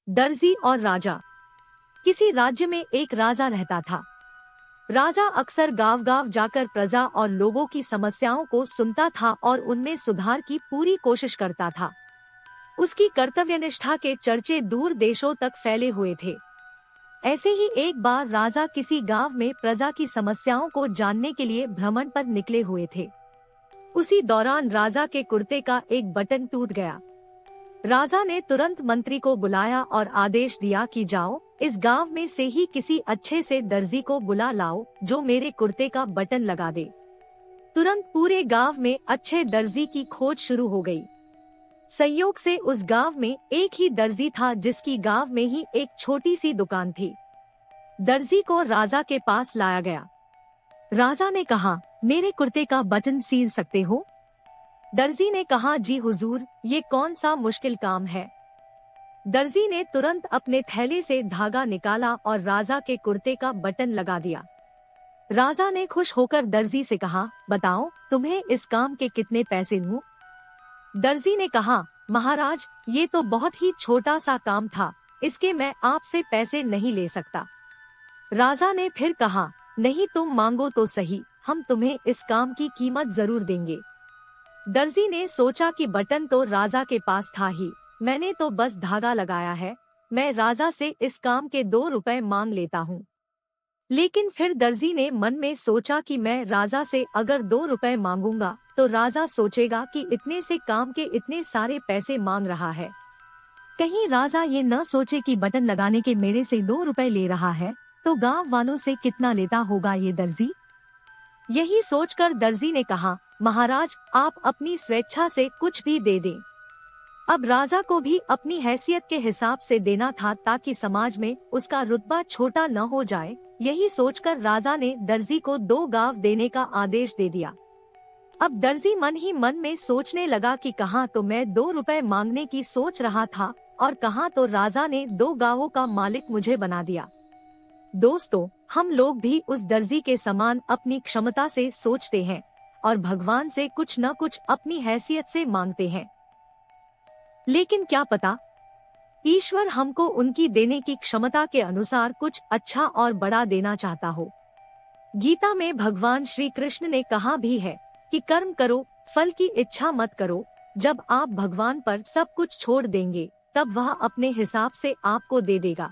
दर्जी और राजा। किसी राज्य में एक राजा रहता था। राजा अक्सर गांव-गांव जाकर प्रजा और लोगों की समस्याओं को सुनता था और उनमें सुधार की पूरी कोशिश करता था। उसकी कर्तव्यनिष्ठा के चर्चे दूर देशों तक फैले हुए थे। ऐसे ही एक बार राजा किसी गांव में प्रजा की समस्याओं को जानने के लिए भ्रमण पर निकले हुए थे। उसी दौरान राजा के कुर्ते का एक बटन टूट गया। राजा ने तुरंत मंत्री को बुलाया और आदेश दिया कि जाओ, इस गांव में से ही किसी अच्छे से दर्जी को बुला लाओ जो मेरे कुर्ते का बटन लगा दे। तुरंत पूरे गांव में अच्छे दर्जी की खोज शुरू हो गई। संयोग से उस गांव में एक ही दर्जी था जिसकी गांव में ही एक छोटी सी दुकान थी। दर्जी को राजा के पास लाया गया। राजा ने कहा, मेरे कुर्ते का बटन सील सकते हो? दर्जी ने कहा, जी हुजूर, ये कौन सा मुश्किल काम है। दर्जी ने तुरंत अपने थैले से धागा निकाला और राजा के कुर्ते का बटन लगा दिया। राजा ने खुश होकर दर्जी से कहा, बताओ तुम्हें इस काम के कितने पैसे दूं? दर्जी ने कहा, महाराज, ये तो बहुत ही छोटा सा काम था, इसके मैं आपसे पैसे नहीं ले सकता। राजा ने फिर कहा, नहीं, तुम मांगो तो सही, हम तुम्हें इस काम की कीमत जरूर देंगे। दर्जी ने सोचा कि बटन तो राजा के पास था ही, मैंने तो बस धागा लगाया है, मैं राजा से इस काम के 2 रुपए मांग लेता हूँ। लेकिन फिर दर्जी ने मन में सोचा कि मैं राजा से अगर 2 रुपए मांगूंगा तो राजा सोचेगा कि इतने से काम के इतने सारे पैसे मांग रहा है। कहीं राजा ये न सोचे कि बटन लगाने के मेरे से 2 रुपए ले रहा है, तो गांव वालों से कितना लेता होगा ये दर्जी। यही सोचकर दर्जी ने कहा, महाराज, आप अपनी स्वेच्छा से कुछ भी दे दें। अब राजा को भी अपनी हैसियत के हिसाब से देना था ताकि समाज में उसका रुतबा छोटा न हो जाए। यही सोचकर राजा ने दर्जी को 2 गांव देने का आदेश दे दिया। अब दर्जी मन ही मन में सोचने लगा कि कहाँ तो मैं 2 रुपए मांगने की सोच रहा था और कहाँ तो राजा ने 2 गांवों का मालिक मुझे बना दिया। दोस्तों, हम लोग भी उस दर्जी के समान अपनी क्षमता से सोचते हैं और भगवान से कुछ न कुछ अपनी हैसियत से मांगते हैं। लेकिन क्या पता ईश्वर हमको उनकी देने की क्षमता के अनुसार कुछ अच्छा और बड़ा देना चाहता हो। गीता में भगवान श्री कृष्ण ने कहा भी है कि कर्म करो, फल की इच्छा मत करो। जब आप भगवान पर सब कुछ छोड़ देंगे तब वह अपने हिसाब से आपको दे देगा।